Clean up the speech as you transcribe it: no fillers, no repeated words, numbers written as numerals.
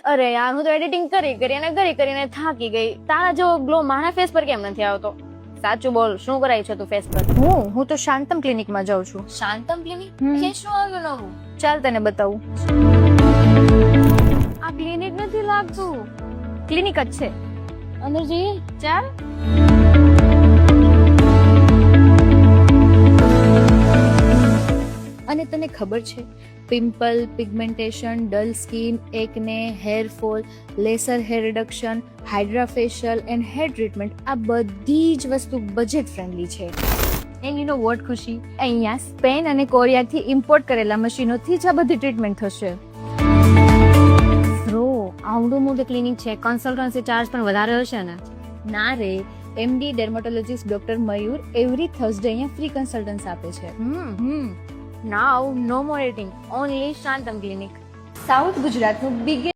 અરે યાર, હું તો એડિટિંગ કરીને થાકી ગઈ. તારા જેવો ગ્લો મારા ફેસ પર કેમ નથી આવતો? સાચું બોલ, શું કરાય છે તું ફેસ પર? હું તો શાંતમ ક્લિનિકમાં જાઉં છું. શાંતમ ક્લિનિક? હમ. એ શું આવ્યું નવું? ચાલ તને બતાવું. આ ક્લિનિક નથી લાગતું. ક્લિનિક જ છે. અંદર જઈએ, ચાલ. અને તને ખબર છે, પિમ્પલ, પિગમેન્ટેશન, ડલ સ્કિન, એકને, hair fall, laser hair reduction, Hydra facial and hair treatment, આ બધી જ વસ્તુ બજેટ ફ્રેન્ડલી છે. એન્ડ યુ નો વોટ ખુશી, અહીંયા સ્પેન અને કોરિયાથી ઇમ્પોર્ટ કરેલા મશીનોથી જ આ બધી ટ્રીટમેન્ટ થશે. બ્રો, આવડું મોટું ક્લિનિક છે, કન્સલ્ટન્સી ચાર્જ પણ વધારે હશે ને? ના રે, એમડી ડર્મેટોલોજીસ્ટ ડોક્ટર મયુર એવરી થર્સડે અહીંયા ફ્રી કન્સલ્ટન્સ આપે છે. Now, no more editing, only Shantam Clinic. South ગુજરાતનું બિગેસ્ટ